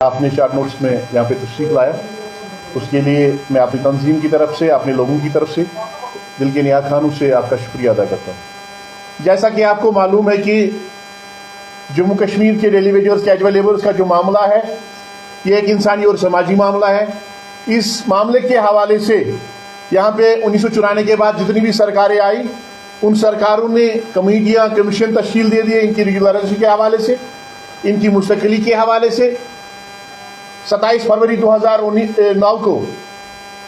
आपने short notes में यहाँ पे तशरीफ लाया, उसके लिए मैं अपनी तंजीम की तरफ से, अपने लोगों की तरफ से दिल के निया खानों से आपका शुक्रिया अदा करता हूँ। जैसा कि आपको मालूम है कि जम्मू कश्मीर के डेली वेजर्स कैजुअल लेबर्स का जो मामला है, ये एक इंसानी और समाजी मामला है। इस मामले के हवाले से यहाँ पे 1994 के बाद जितनी भी सरकारें आई, उन सरकारों ने कमेटियाँ, कमीशन तश्कील दे दिए इनकी रेगुलराइजेशन के हवाले से, इनकी मुस्तकिली के हवाले से। 27 फरवरी 2009 को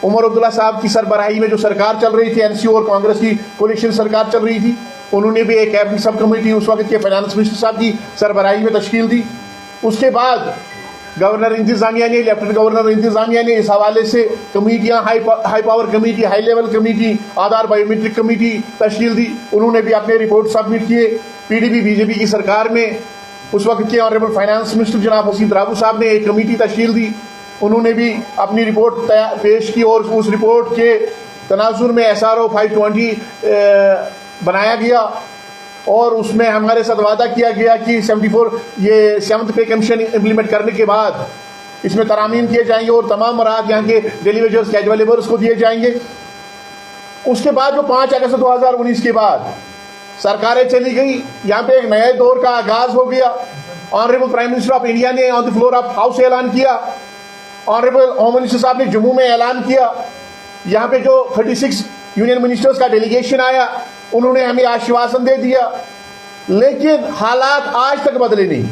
उमर अब्दुल्ला साहब की सरबराही में जो सरकार चल रही थी, एनसीओ और कांग्रेस की कोलिशन सरकार चल रही थी, उन्होंने भी एक कैबिनेट सब कमेटी उस वक्त के फाइनेंस मिनिस्टर साहब की सरबराही में तश्कील दी। उसके बाद गवर्नर इंतजामिया ने, लेफ्टिनेंट गवर्नर इंतजामिया ने इस हवाले से कमेटियाँ, high power committee, high level committee, Aadhaar biometric committee तश्कील दी। उन्होंने भी अपने रिपोर्ट सबमिट किए। पीडीपी बीजेपी की सरकार में उस वक्त के ऑनरेबल फाइनेंस मिनिस्टर जनाब हसीन राबू साहब ने एक कमेटी तश्कील दी। उन्होंने भी अपनी रिपोर्ट पेश की और उस रिपोर्ट के तनाजुर में SRO 520 बनाया गया और उसमें हमारे साथ वादा किया गया कि 74 ये 7th पे कमीशन इम्प्लीमेंट करने के बाद इसमें तरामीम किए जाएंगे और तमाम मराहत यहाँ के डेली वेजर्स कैजुअल लेबर्स को दिए जाएंगे। उसके बाद जो 5 अगस्त 2019 के बाद सरकारें चली गई, यहाँ पे एक नए दौर का आगाज हो गया। Honourable prime minister of India ने on the floor of house ऐलान किया, ऑनरेबल होम मिनिस्टर साहब ने जम्मू में ऐलान किया। यहाँ पे जो 36 यूनियन मिनिस्टर्स का डेलीगेशन आया, उन्होंने हमें आश्वासन दे दिया, लेकिन हालात आज तक बदले नहीं।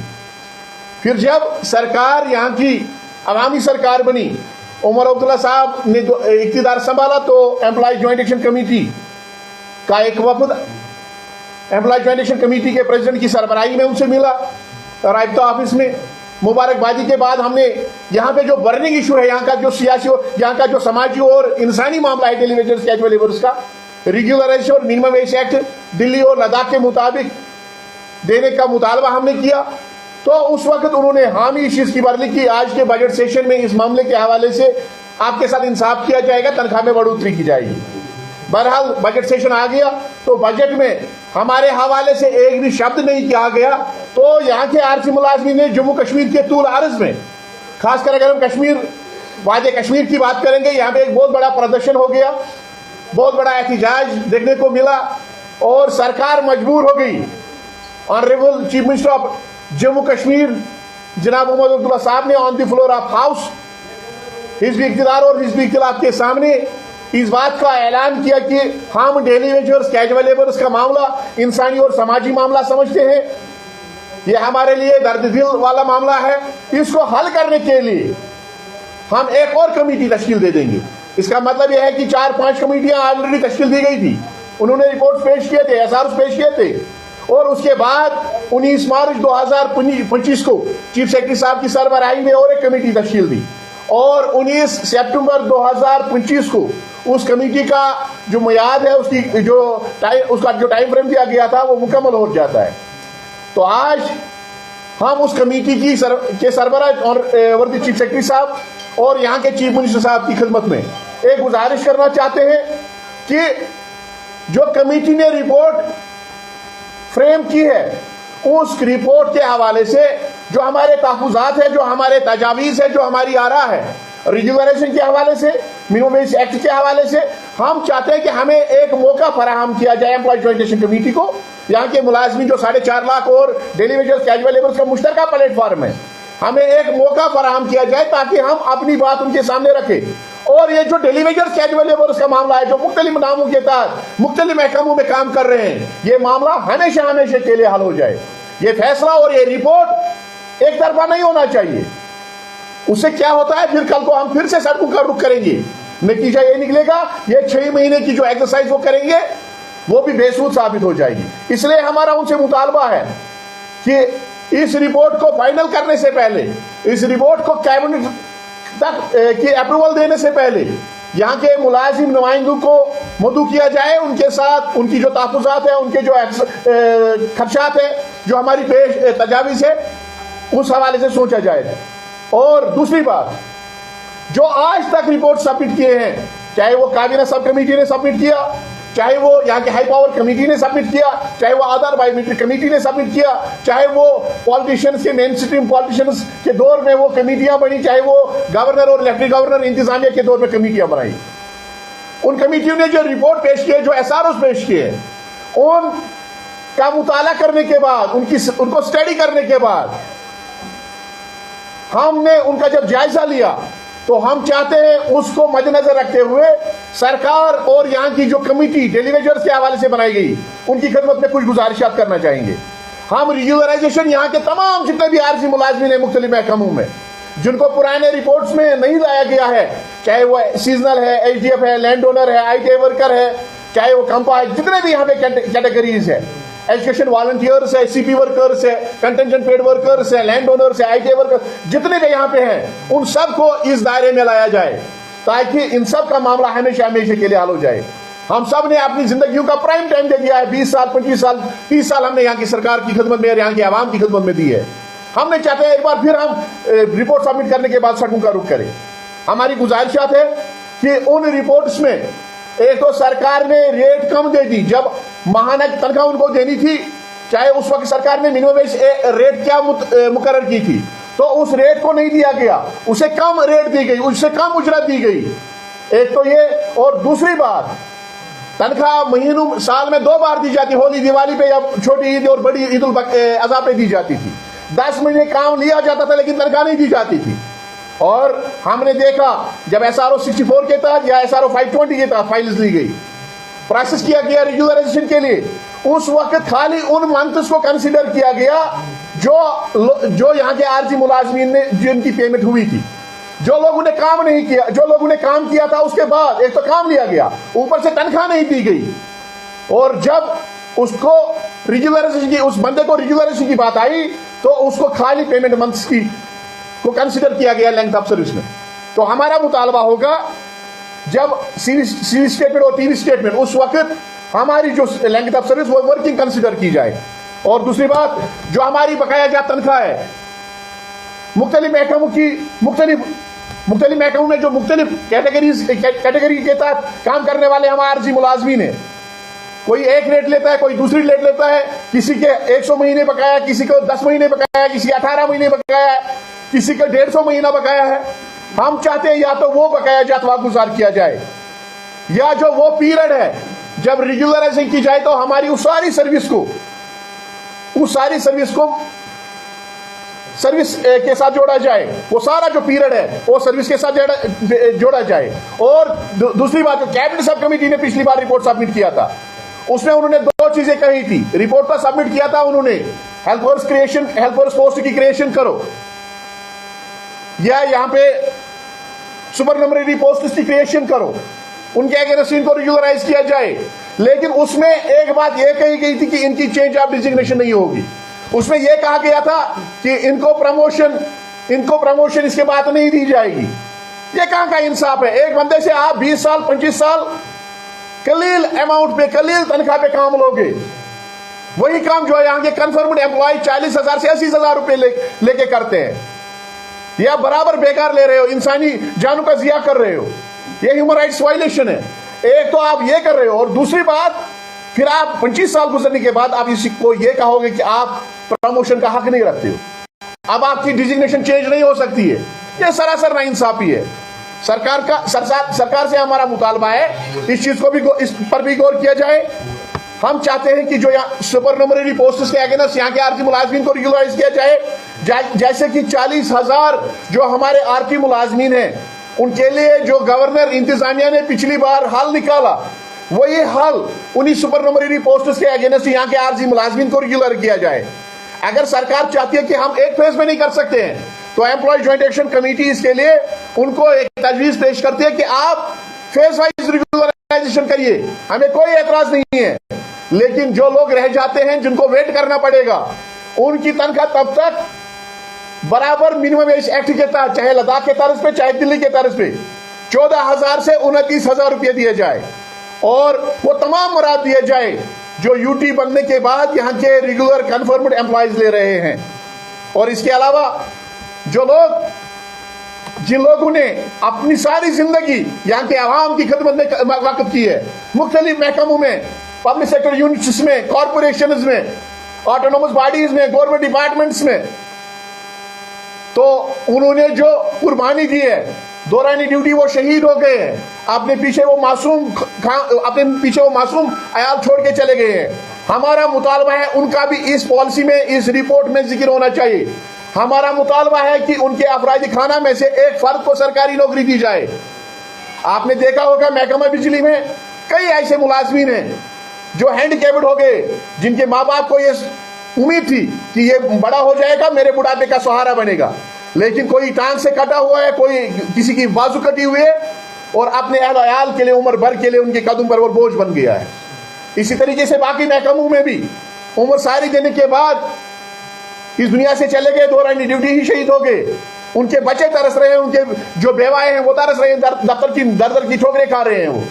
फिर जब सरकार यहाँ की अवामी सरकार बनी, उमर अब्दुल्ला साहब ने जो इख्तियार संभाला, तो एम्प्लॉय ज्वाइंट एक्शन कमेटी का एक वफद एम्प्लॉय ज्वाइंट एक्शन कमेटी के प्रेसिडेंट की सरबराही में उनसे मिला रायता ऑफिस में। मुबारकबादी के बाद हमने यहाँ पे जो बर्निंग इशू है, यहाँ का जो सियासी और यहाँ का जो समाजी और इंसानी मामला है डेली वेजर्स कैजुअल लेबर्स का, रेगुलराइजेशन और मिनिमम वेज एक्ट दिल्ली और लद्दाख के मुताबिक देने का मुतालबा हमने किया। तो उस वक्त उन्होंने हामी इस चीज की बरली की आज के बजट सेशन में इस मामले के हवाले से आपके साथ इंसाफ किया जाएगा, तनख्वाह में बढ़ोतरी की जाएगी। बहरहाल बजट सेशन आ गया तो बजट में हमारे हवाले से एक भी शब्द नहीं किया गया। तो यहाँ के आरसी मुलाजमीन ने जम्मू कश्मीर के तूल अर्ज में, खासकर अगर हम कश्मीर वादे कश्मीर की बात करेंगे, यहाँ पे एक बहुत बड़ा प्रदर्शन हो गया, बहुत बड़ा एहतजाज देखने को मिला और सरकार मजबूर हो गई। Honourable chief minister of Jammu Kashmir जनाब उमर अब्दुल्ला साहब ने on the floor of house हिज़्ब इक़्तिदार और हिज़्ब इख्तिलाफ के सामने इस बात का ऐलान किया कि हम डेली वेजर्स कैजुअल लेबर्स का मामला इंसानी और समाजी मामला समझते हैं, ये हमारे लिए दर्द दिल वाला मामला है। इसको हल करने के लिए हम एक और कमेटी तश्कील दे देंगे। इसका मतलब यह है कि 4-5 कमेटियां ऑलरेडी तश्कील दी गई थी, उन्होंने रिपोर्ट पेश किए थे, SRs पेश किए थे, और उसके बाद 19 मार्च 2025 को चीफ सेक्रेटरी साहब की सरबराही में और एक कमेटी तश्कील दी और 19 सितंबर 2025 को उस कमेटी का जो मियाद है, उसका जो टाइम फ्रेम दिया गया था, वो मुकम्मल हो जाता है। तो आज हम उस कमेटी के सरबराह और वर्दी चीफ सेक्रेटरी साहब और यहाँ के चीफ मिनिस्टर साहब की खिदमत में एक गुजारिश करना चाहते हैं कि जो कमेटी ने रिपोर्ट फ्रेम की है, उस रिपोर्ट के हवाले से जो हमारे तहफ़्फ़ुज़ात है, जो हमारे तजावीज़ है, जो हमारी आरा है, रेगुलराइजेशन के हवाले से, मिनिमम वेज एक्ट के हवाले से, हम चाहते हैं कि हमें एक मौका फराहम किया जाए एम्प्लॉय ज्वाइंट एक्शन कमेटी को। यहाँ के मुलाजमीन जो 4.5 लाख और डेली वेजर्स कैजुअल लेबर्स का मुश्तरका प्लेटफॉर्म है, हमें एक मौका फराहम किया जाए ताकि हम अपनी बात उनके सामने रखें। और ये जो डेली वेजर्स कैजुअल लेबर्स का मामला है, जो मुख्तलिफ नामों के तहत मुख्तलिफ महकमों में काम कर रहे हैं, ये मामला हमेशा हमेशा के लिए हल हो जाए। ये फैसला और ये रिपोर्ट एक तरफा नहीं होना चाहिए। उससे क्या होता है, फिर कल को हम फिर से सड़कों का रुख करेंगे, नतीजा ये निकलेगा ये 6 महीने की जो एक्सरसाइज वो करेंगे वो भी बेसूद साबित हो जाएगी। इसलिए हमारा उनसे मुतालबा है कि इस रिपोर्ट को फाइनल करने से पहले, इस रिपोर्ट को कैबिनेट तक की अप्रूवल देने से पहले यहाँ के मुलाजिम नुमाइंदों को मदऊ किया जाए, उनके साथ उनकी जो तहफ़्फ़ुज़ात है, उनके जो खर्चात है, जो हमारी पेश तजावीज़ है, उस हवाले से सोचा जाए। और दूसरी बात, जो आज तक रिपोर्ट सबमिट किए हैं, चाहे वो काबीना सब कमेटी ने सबमिट किया, चाहे वो यहाँ के हाई पावर कमेटी ने सबमिट किया, चाहे वो आधार बायोमेट्रिक कमेटी ने सबमिट किया, चाहे वो पॉलिटिशियंस के मेन स्ट्रीम पॉलिटिशियंस के दौर में वो कमेटियां बनी, चाहे वो गवर्नर और लेफ्टिनेंट गवर्नर इंतजामिया के दौर में कमेटियां बनाई। उन कमेटियों ने जो रिपोर्ट पेश किए, जो एसआरओ पेश किए, उन का मुताला करने के बाद, उनको स्टडी करने के बाद हमने उनका जब जायजा लिया तो हम चाहते हैं उसको मद्देनजर रखते हुए सरकार और यहाँ की जो कमेटी डेलीवेजर्स के हवाले से बनाई गई उनकी खिदमत में कुछ गुजारिशात करना चाहेंगे। हम रेगुलराइजेशन यहाँ के तमाम जितने भी आरजी मुलाजमीन है मुख्तलिफ महकमों में जिनको पुराने रिपोर्ट्स में नहीं लाया गया है, चाहे वो सीजनल है, एचडीएफ है, लैंड ओनर है, आईटीआई वर्कर है, चाहे वो कंपा है, जितने भी यहाँ पे कैटेगरीज है, एजुकेशन वॉलंटियर्स है, सीपी वर्कर्स है, कंटेंजेंट पेड वर्कर्स है, लैंड ओनर्स है, आईटीआई वर्कर्स, जितने भी यहाँ पे हैं उन सबको इस दायरे में लाया जाए ताकि इन सब का मामला हमेशा हमेशा के लिए हल हो जाए। हम सब ने अपनी जिंदगियों का प्राइम टाइम दे दिया है, 20 साल 25 साल 30 साल हमने यहाँ की सरकार की खिदमत में, यहाँ की आवाम की खिदमत में दी है। हमने चाहते हैं एक बार फिर हम रिपोर्ट सबमिट करने के बाद सड़कों का रुख करें। हमारी गुजारिशात है कि उन रिपोर्ट्स में एक तो सरकार ने रेट कम दे दी, जब माहाना की तनख्वाह उनको देनी थी, चाहे उस वक्त सरकार ने मिनिमम वेज रेट क्या मुकर्रर की थी, तो उस रेट को नहीं दिया गया, उसे कम रेट दी गई, उससे कम उजरत दी गई। एक तो ये, और दूसरी बात तनख्वाह महीनों साल में 2 बार दी जाती, होली दिवाली पे या छोटी ईद और बड़ी ईद उल अज़हा पे दी जाती थी। 10 महीने काम लिया जाता था लेकिन तनख्वाह नहीं दी जाती थी। और हमने देखा जब एसआरओ 64 के तहत या एसआरओ 520 के तहत फाइल्स ली गई, प्रोसेस किया गया रेगुलराइजेशन के लिए, उस वक्त खाली उन मंथ्स को कंसीडर किया गया जो यहाँ के आरजी मुलाजमीन ने जिनकी पेमेंट हुई थी। जो लोगों ने काम नहीं किया, जो लोगों ने काम किया था उसके बाद एक तो काम लिया गया, ऊपर से तनख्वाह नहीं दी गई। और जब उसको रेगुलराइजेशन की, उस बंदे को रेगुलराइजेशन की बात आई तो उसको खाली पेमेंट मंथ्स की को कंसीडर किया गया लेंथ ऑफ सर्विस में। तो हमारा मुतालबा होगा जब सीवी स्टेटमेंट और टीवी स्टेटमेंट, उस वक्त हमारी जो लेंथ ऑफ सर्विस वो वर्किंग कंसीडर की जाए। और दूसरी बात, जो हमारी बकाया जात तनख्वाह है, मुख्तलिफ महकमों की मुख्तलिफ महकमों में जो मुख्तलिफ कैटेगरी के तहत काम करने वाले हम आरजी मुलाजमीन है, कोई एक रेट लेता है, कोई दूसरी रेट लेता है, किसी के 100 महीने बकाया, किसी को 10 महीने बकाया, किसी 18 महीने बकाया, किसी का 150 महीना बकाया है। हम चाहते हैं या तो वो बकाया जात वागुजार किया जाए, या जो वो पीरियड है जब रेगुलराइजिंग की जाए तो हमारी उस सारी सर्विस को सर्विस के साथ जोड़ा जाए, वो सारा जो पीरियड है वो सर्विस के साथ जोड़ा जाए। और दूसरी बात, जो कैबिनेट सब कमेटी ने पिछली बार रिपोर्ट सबमिट किया था, उसमें उन्होंने 2 चीजें कही थी। रिपोर्ट पर सबमिट किया था उन्होंने, हेल्पर्स पोस्ट की क्रिएशन करो, या यहाँ पे सुपरनमरी पोस्ट की क्रिएशन करो, उनके अगेंस्ट इनको रेगुलराइज किया जाए। लेकिन उसमें एक बात यह कही गई थी कि इनकी चेंज ऑफ डिजिग्नेशन नहीं होगी। उसमें यह कहा गया था कि इनको प्रमोशन इसके बाद नहीं दी जाएगी। यह कहां का इंसाफ है? एक बंदे से आप 20 साल 25 साल कलील अमाउंट पे, कलील तनख्वाह पे काम लोगे, वही काम जो है यहाँ के कन्फर्म्ड एम्प्लॉय 40,000 से 80,000 रुपए लेके करते हैं, या बराबर बेकार ले रहे हो, इंसानी जानों का जिया कर रहे हो। ये ह्यूमन राइट्स वायलेशन है। एक तो आप ये कर रहे हो, और दूसरी बात फिर आप 25 साल गुजरने के बाद आप इसी को ये कहोगे कि आप प्रमोशन का हक नहीं रखते हो, अब आपकी डिजिग्नेशन चेंज नहीं हो सकती है। ये सरासर नाइंसाफी है। सरकार से हमारा मुतालबा है इस चीज को भी, इस पर भी गौर किया जाए। हम चाहते हैं कि जो यहाँ सुपरनमरी पोस्ट्स के अगेंस्ट यहाँ के आरटी मुलाजमीन को रेगुलराइज किया जाए, जैसे कि 40,000 जो हमारे आरटी मुलाजमीन हैं उनके लिए जो गवर्नर इंतजामिया ने पिछली बार हल निकाला, वही हल उन्हीं सुपरनमरी पोस्ट्स के अगेंस्ट यहाँ के आरजी मुलाजमीन को रेगुलर किया जाए। अगर सरकार चाहती है कि हम एक फेज में नहीं कर सकते हैं तो एम्प्लॉय ज्वाइंट एक्शन कमेटी इसके लिए उनको एक तजवीज पेश करती है कि आप फेज वाइज रेगुलराइजेशन करिए, हमें कोई एतराज नहीं है। लेकिन जो लोग रह जाते हैं जिनको वेट करना पड़ेगा, उनकी तनख्वाह तब तक बराबर मिनिमम वेज एक्ट के तहत, चाहे लद्दाख के तर्ज पे चाहे दिल्ली के तर्ज पे 14,000 से 29,000 रुपये दिए जाए, और वो तमाम मुराद दिए जाए जो यूटी बनने के बाद यहाँ के रेगुलर कन्फर्म्ड एम्प्लॉयज ले रहे हैं। और इसके अलावा जो लोग जिन लोगों ने अपनी सारी जिंदगी यहाँ के आवाम की खिदमत में वक़्फ़ की है, मुख्तलिफ महकमों में, पब्लिक सेक्टर यूनिट्स में, कॉरपोरेशन में, ऑटोनोमस बॉडीज में, गवर्नमेंट डिपार्टमेंट्स में, तो उन्होंने जो कुर्बानी दी है, दौरानी ड्यूटी वो शहीद हो गए हैं, अपने पीछे वो मासूम अयाल छोड़ के चले गए हैं। हमारा मुतालबा है उनका भी इस पॉलिसी में, इस रिपोर्ट में जिक्र होना चाहिए। हमारा मुतालबा है कि उनके अफरादी खाना में से एक फर्द को सरकारी नौकरी दी जाए। आपने देखा होगा महकमा बिजली में कई ऐसे मुलाजमीन हैं जो हैंडीकैप्ड हो गए, जिनके माँ बाप को ये उम्मीद थी कि ये बड़ा हो जाएगा, मेरे बुढ़ापे का सहारा बनेगा, लेकिन कोई टांग से कटा हुआ है, कोई किसी की बाजू कटी हुई है, और अपने अहल के लिए उम्र भर के लिए उनके कदम पर वो बोझ बन गया है। इसी तरीके से बाकी महकमों में भी उम्र सारी देने के बाद इस दुनिया से चले गए, दौरानी ड्यूटी ही शहीद हो गए। उनके बच्चे तरस रहे हैं, उनके जो बेवाएं हैं वो तरस रहे हैं, दफ्तर की दर की ठोकरें खा रहे हैं वो।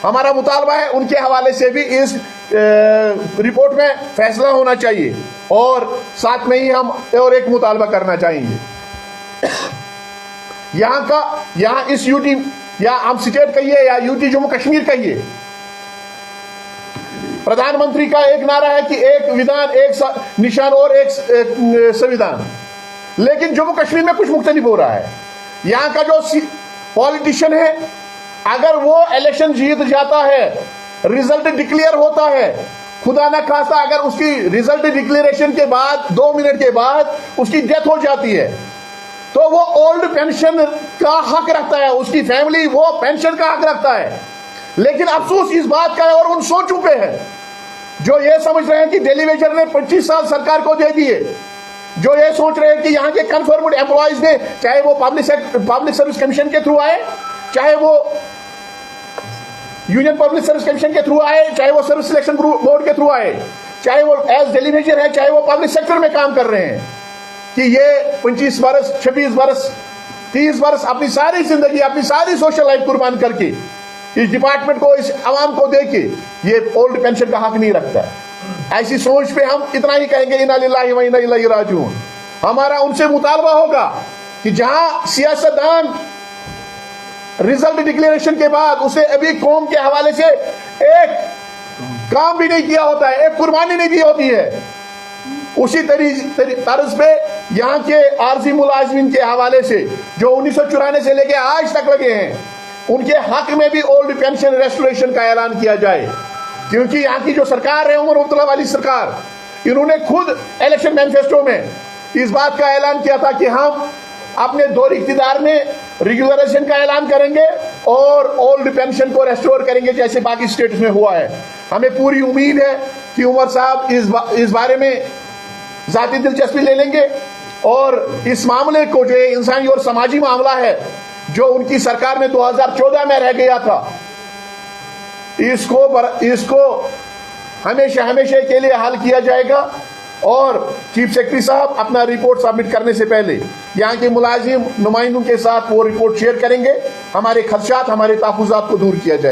हमारा मुतालबा है उनके हवाले से भी इस रिपोर्ट में फैसला होना चाहिए, और साथ में ही हम और एक मुतालबा करना चाहेंगे। यहाँ इस यूटी, या हम स्टेट कहिए या यूटी जम्मू कश्मीर कहिए, प्रधानमंत्री का एक नारा है कि एक विधान, एक निशान और एक संविधान, लेकिन जम्मू कश्मीर में कुछ मुख्तलिफ हो रहा है। यहाँ का जो पॉलिटिशियन है, अगर वो इलेक्शन जीत जाता है, रिजल्ट डिक्लेयर होता है, खुदा ना खास्ता अगर उसकी रिजल्ट डिक्लेरेशन के बाद 2 मिनट के बाद उसकी डेथ हो जाती है, तो वो ओल्ड पेंशन का हक रखता है, उसकी फैमिली वो पेंशन का हक रखता है। लेकिन अफसोस इस बात का है, और उन सोचों पे है जो ये समझ रहे हैं कि डेलीवेजर ने 25 साल सरकार को दे दिए, जो ये सोच रहे हैं कि यहाँ के कन्फर्म्ड एम्प्लॉयज ने, चाहे वो पब्लिक सर्विस कमीशन के थ्रू आए, चाहे वो यूनियन पब्लिक सर्विस कमीशन के थ्रू आए, चाहे वो सर्विस सिलेक्शन बोर्ड के थ्रू आए, चाहे वो एज डेलीवेजर है, चाहे वो पब्लिक सेक्टर में काम कर रहे हैं, कि ये 25 वर्ष, 26 वर्ष, 30 वर्ष अपनी सारी जिंदगी, अपनी सारी सोशल लाइफ कुर्बान करके इस डिपार्टमेंट को, इस आवाम को दे के ये ओल्ड पेंशन का हक नहीं रखता। ऐसी सोच पे हम इतना ही कहेंगे, इन्ना लिल्लाहि व इन्ना इलैहि राजिऊन। हमारा उनसे मुतालबा होगा कि जहां सियासतदान रिजल्ट डिक्लेरेशन के बाद उसे अभी कौम के हवाले से एक काम भी नहीं किया होता है, एक कुर्बानी नहीं दी होती है, उसी तर्ज पे यहाँ के आरजी मुलाजिमीन के हवाले से जो 1994 से लेके आज तक लगे हैं, उनके हक में भी ओल्ड पेंशन रेस्टोरेशन का ऐलान किया जाए। क्योंकि यहाँ की जो सरकार है, उमर अब्दुल्ला वाली सरकार, इन्होंने खुद इलेक्शन मैनिफेस्टो में इस बात का ऐलान किया था कि हम अपने दौर इख्तियार में रेगुलराइजेशन का ऐलान करेंगे और ओल्ड पेंशन को रेस्टोर करेंगे, जैसे बाकी स्टेट्स में हुआ है। हमें पूरी उम्मीद है कि उमर साहब इस बारे में जाती दिलचस्पी ले लेंगे, और इस मामले को, जो इंसानी और समाजी मामला है जो उनकी सरकार में 2014 में रह गया था, इसको हमेशा के लिए हल किया जाएगा। और चीफ सेक्रेटरी साहब अपना रिपोर्ट सबमिट करने से पहले यहाँ के मुलाजिम नुमाइंदों के साथ वो रिपोर्ट शेयर करेंगे, हमारे खदशात, हमारे तहफ़्फ़ुज़ात को दूर किया जाए।